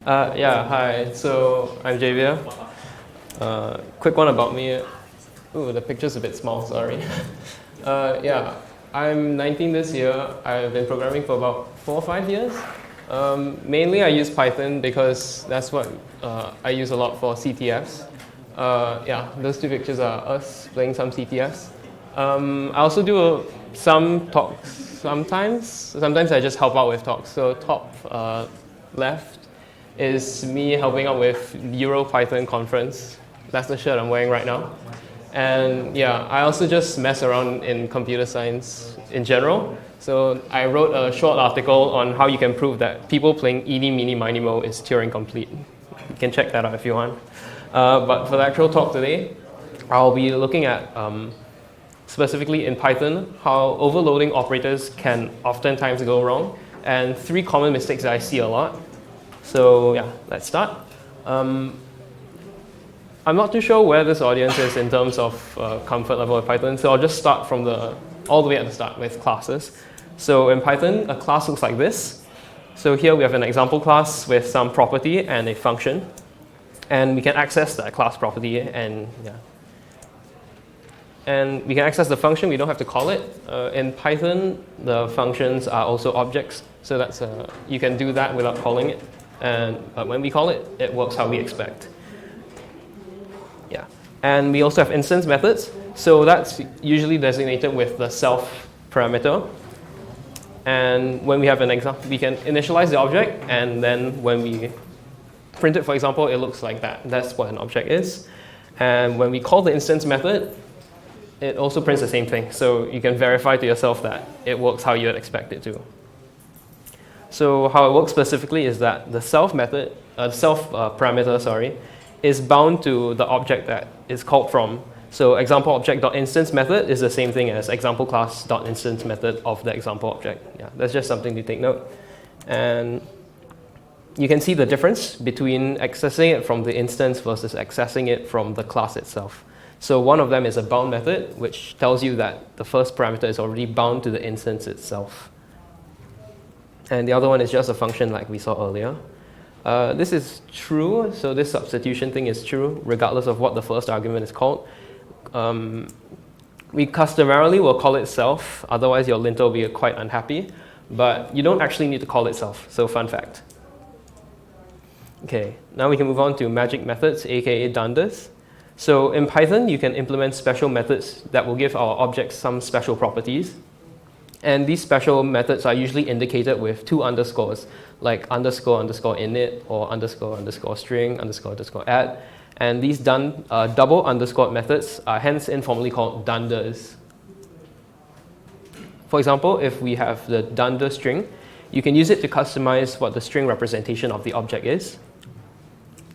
Yeah, hi. So I'm Javier. Quick one about me. Ooh, the picture's a bit small, sorry. Yeah, I'm 19 this year. I've been programming for about 4 or 5 years. Mainly I use Python because that's what I use a lot for CTFs. Yeah, those two pictures are us playing some CTFs. I also do some talks sometimes. Sometimes I just help out with talks. So top left is me helping out with Euro Python conference. That's the shirt I'm wearing right now. And yeah, I also just mess around in computer science in general. So I wrote a short article on how you can prove that people playing eeny, meeny, miny, mo is Turing complete. You can check that out if you want. But for the actual talk today, I'll be looking at specifically in Python, how overloading operators can oftentimes go wrong, and 3 common mistakes that I see a lot. So yeah, let's start. I'm not too sure where this audience is in terms of comfort level with Python, so I'll just start from all the way at the start with classes. So in Python, a class looks like this. So here we have an example class with some property and a function. And we can access that class property and yeah. And we can access the function, we don't have to call it. In Python, the functions are also objects. So that's you can do that without calling it. But when we call it, it works how we expect. Yeah. And we also have instance methods. So that's usually designated with the self parameter. And when we have an example, we can initialize the object. And then when we print it, for example, it looks like that. That's what an object is. And when we call the instance method, it also prints the same thing. So you can verify to yourself that it works how you'd expect it to. So how it works specifically is that the self method, parameter, is bound to the object that is called from. So example object.instance method is the same thing as example class.instance method of the example object. Yeah, that's just something to take note. And you can see the difference between accessing it from the instance versus accessing it from the class itself. So one of them is a bound method, which tells you that the first parameter is already bound to the instance itself. And the other one is just a function like we saw earlier. This is true, so this substitution thing is true, regardless of what the first argument is called. We customarily will call it self, otherwise your linter will be quite unhappy, but you don't actually need to call it self, so fun fact. Okay, now we can move on to magic methods, aka dunders. So in Python, you can implement special methods that will give our objects some special properties. And these special methods are usually indicated with 2 underscores, like underscore init or underscore string underscore add. And these double underscore methods are hence informally called dunders. For example, if we have the dunder string, you can use it to customize what the string representation of the object is.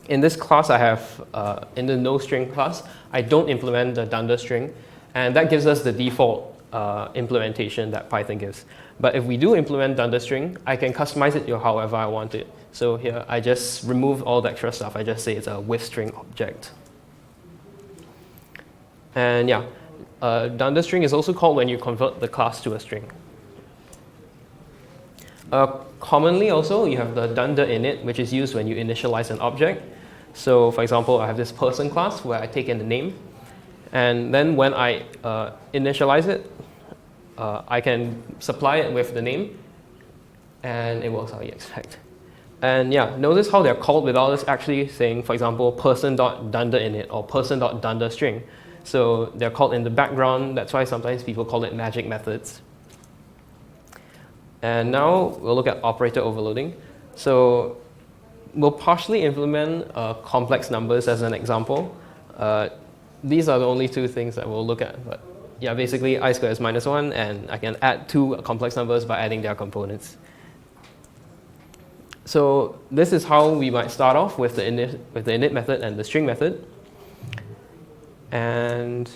In this class I have, in the noString class, I don't implement the dunder string, and that gives us the default implementation that Python gives. But if we do implement dunder string, I can customize it to however I want it. So here I just remove all the extra stuff. I just say it's a with string object. And yeah, dunder string is also called when you convert the class to a string. Commonly also, you have the dunder init, which is used when you initialize an object. So for example, I have this person class where I take in the name. And then when I initialize it, I can supply it with the name, and it works how you expect. And yeah, notice how they're called without us actually saying, for example, person.dunderInit or person.dunderString. So they're called in the background. That's why sometimes people call it magic methods. And now we'll look at operator overloading. So we'll partially implement complex numbers as an example. These are the only 2 things that we'll look at. But yeah, basically I squared is -1, and I can add 2 complex numbers by adding their components. So this is how we might start off with the init method and the string method. And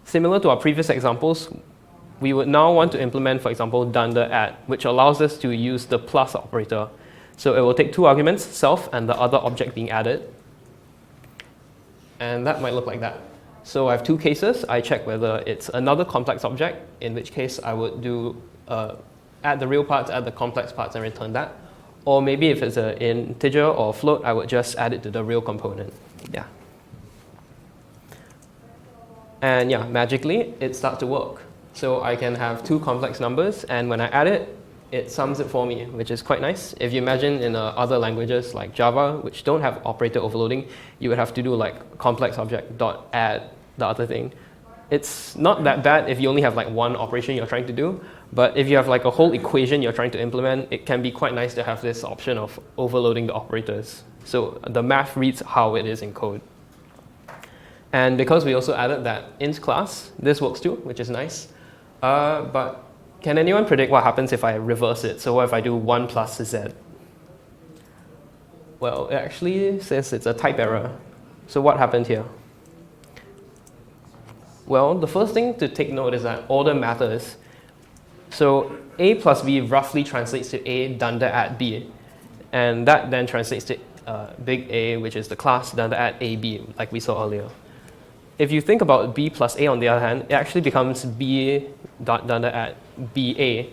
similar to our previous examples, we would now want to implement, for example, dunder add, which allows us to use the plus operator. So it will take 2 arguments, self and the other object being added. And that might look like that. So I have 2 cases. I check whether it's another complex object, in which case I would do add the real parts, add the complex parts, and return that. Or maybe if it's an integer or float, I would just add it to the real component. Yeah. And yeah, magically, it starts to work. So I can have two complex numbers, and when I add it, it sums it for me, which is quite nice. If you imagine in other languages like Java, which don't have operator overloading, you would have to do like complex object dot add the other thing. It's not that bad if you only have like one operation you're trying to do, but if you have like a whole equation you're trying to implement, it can be quite nice to have this option of overloading the operators. So the math reads how it is in code. And because we also added that int class, this works too, which is nice. But can anyone predict what happens if I reverse it? So what if I do 1 plus z? Well, it actually says it's a type error. So what happened here? Well, the first thing to take note is that order matters. So a plus b roughly translates to a dunder at b. And that then translates to big A, which is the class dunder at ab, like we saw earlier. If you think about b plus a on the other hand, it actually becomes b dot dunder at ba.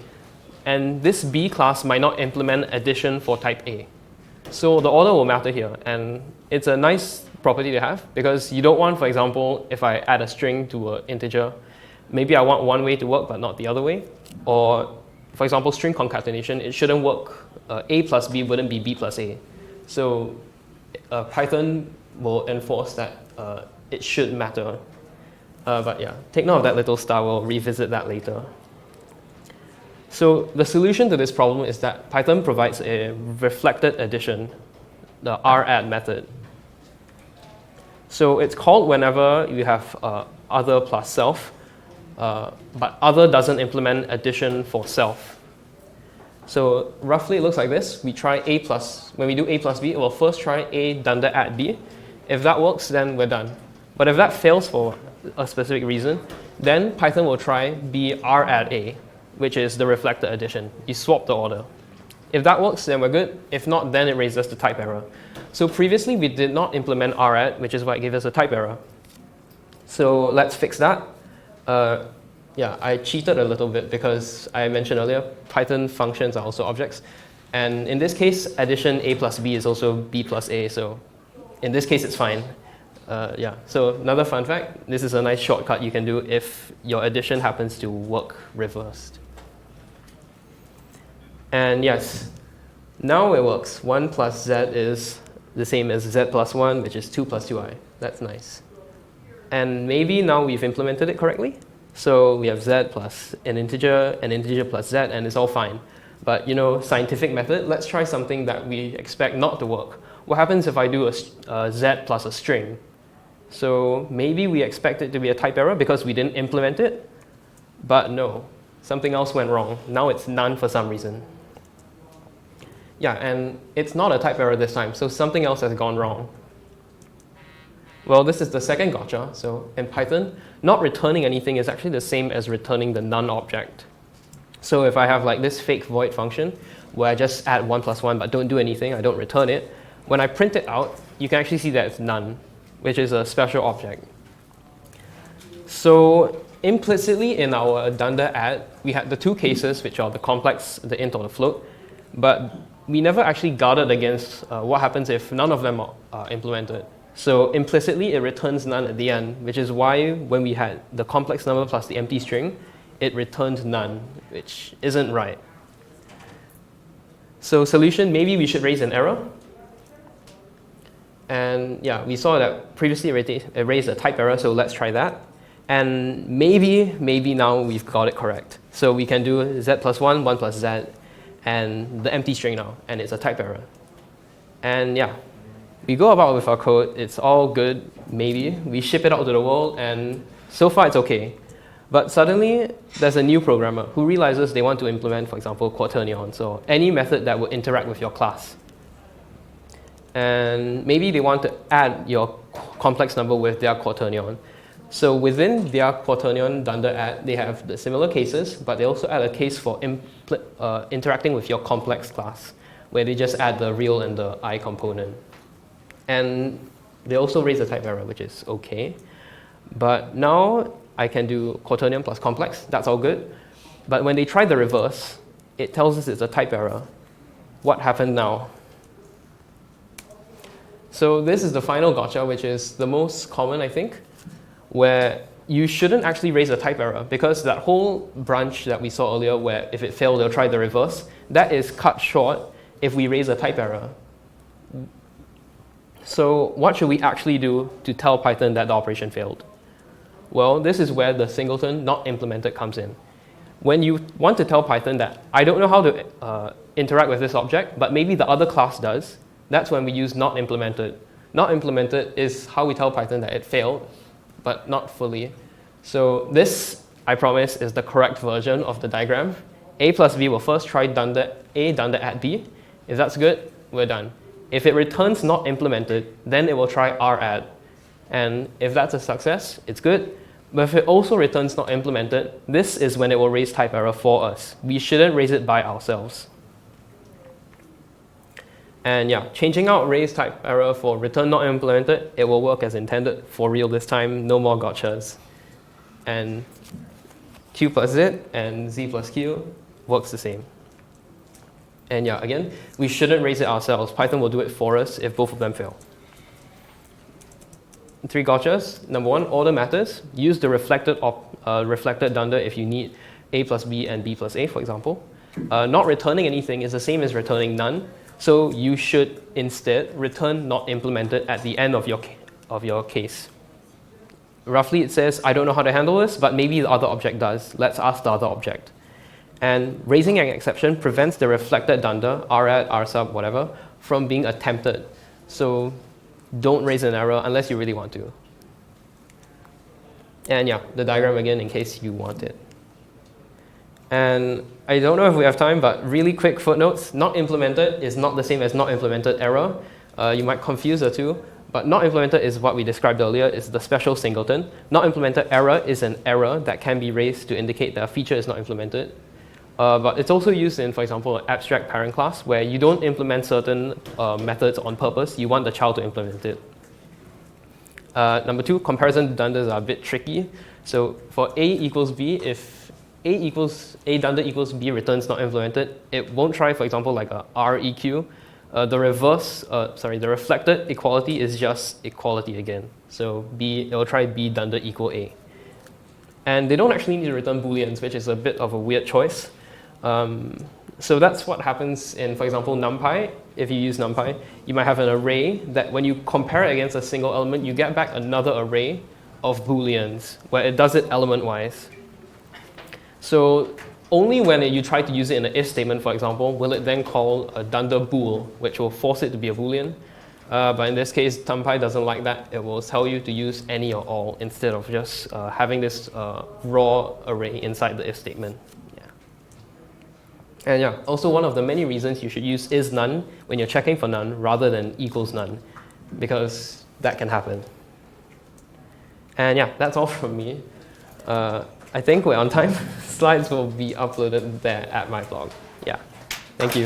And this b class might not implement addition for type A. So the order will matter here. And it's a nice property to have because you don't want, for example, if I add a string to an integer, maybe I want one way to work but not the other way. Or, for example, string concatenation, it shouldn't work. A plus b wouldn't be b plus a. So Python will enforce that it should matter. But yeah, take note of that little star. We'll revisit that later. So the solution to this problem is that Python provides a reflected addition, the radd method. So it's called whenever you have other plus self, but other doesn't implement addition for self. So roughly it looks like this. We try a plus, when we do a plus b, it will first try a dunder at b. If that works, then we're done. But if that fails for a specific reason, then Python will try b radd a, which is the reflected addition. You swap the order. If that works, then we're good. If not, then it raises the type error. So previously, we did not implement radd, which is why it gave us a type error. So let's fix that. Yeah, I cheated a little bit because I mentioned earlier, Python functions are also objects. And in this case, addition a plus b is also b plus a. So in this case, it's fine. Yeah. So another fun fact, this is a nice shortcut you can do if your addition happens to work reversed. And yes, now it works. 1 plus z is the same as z plus 1, which is 2 plus 2i. That's nice. And maybe now we've implemented it correctly. So we have z plus an integer plus z, and it's all fine. But you know, scientific method, let's try something that we expect not to work. What happens if I do a z plus a string? So maybe we expect it to be a type error because we didn't implement it. But no, something else went wrong. Now it's none for some reason. Yeah, and it's not a type error this time, so something else has gone wrong. Well, this is the second gotcha. So in Python, not returning anything is actually the same as returning the none object. So if I have like this fake void function where I just add 1 plus 1 but don't do anything, I don't return it, when I print it out, you can actually see that it's none, which is a special object. So implicitly in our dunder add, we had the two cases, which are the complex, the int or the float, but we never actually guarded against what happens if none of them are implemented. So implicitly, it returns none at the end, which is why when we had the complex number plus the empty string, it returned none, which isn't right. So solution, maybe we should raise an error. And yeah, we saw that previously it raised a type error, so let's try that. And maybe now we've got it correct. So we can do z plus 1, 1 plus z, and the empty string now, and it's a type error. And yeah, we go about with our code, it's all good, maybe. We ship it out to the world, and so far it's okay. But suddenly, there's a new programmer who realizes they want to implement, for example, quaternions, or any method that would interact with your class. And maybe they want to add your complex number with their quaternion. So within their quaternion dunder add, they have the similar cases, but they also add a case for interacting with your complex class, where they just add the real and the I component. And they also raise a type error, which is okay. But now I can do quaternion plus complex, that's all good. But when they try the reverse, it tells us it's a type error. what happened now? So this is the final gotcha, which is the most common, I think, where you shouldn't actually raise a type error, because that whole branch that we saw earlier where if it failed, they'll try the reverse, that is cut short if we raise a type error. So what should we actually do to tell Python that the operation failed? Well, this is where the singleton not implemented comes in. When you want to tell Python that I don't know how to interact with this object, but maybe the other class does, that's when we use not implemented. Not implemented is how we tell Python that it failed, but not fully. So this, I promise, is the correct version of the diagram. A plus B will first try dunder A, dunder at B. If that's good, we're done. If it returns not implemented, then it will try radd. And if that's a success, it's good. But if it also returns not implemented, this is when it will raise type error for us. We shouldn't raise it by ourselves. And yeah, changing out raise type error for return not implemented, it will work as intended for real this time, no more gotchas. And Q plus Z and Z plus Q works the same. And yeah, again, we shouldn't raise it ourselves. Python will do it for us if both of them fail. 3 gotchas. Number 1, order matters. Use the reflected dunder if you need A plus B and B plus A, for example. Not returning anything is the same as returning none. So you should instead return not implemented at the end of your case. Roughly it says, I don't know how to handle this, but maybe the other object does. Let's ask the other object. And raising an exception prevents the reflected dunder, radd, rsub, whatever, from being attempted. So don't raise an error unless you really want to. And yeah, the diagram again in case you want it. And I don't know if we have time, but really quick footnotes. Not implemented is not the same as not implemented error. You might confuse the two, but not implemented is what we described earlier. It's the special singleton. Not implemented error is an error that can be raised to indicate that a feature is not implemented. But it's also used in, for example, an abstract parent class where you don't implement certain methods on purpose. You want the child to implement it. Number 2, comparison dunders are a bit tricky. So for A equals B, if A dunder equals B returns not implemented, it won't try, for example, like a REQ. The reflected equality is just equality again. So it will try B dunder equal A. And they don't actually need to return booleans, which is a bit of a weird choice. So that's what happens in, for example, NumPy. If you use NumPy, you might have an array that when you compare it against a single element, you get back another array of booleans where it does it element-wise. So only when you try to use it in an if statement, for example, will it then call a dunder bool, which will force it to be a boolean. But in this case, NumPy doesn't like that. It will tell you to use any or all instead of just having this raw array inside the if statement. Yeah. And yeah, also one of the many reasons you should use is none when you're checking for none rather than equals none, because that can happen. And yeah, that's all from me. I think we're on time. Slides will be uploaded there at my blog. Yeah, thank you.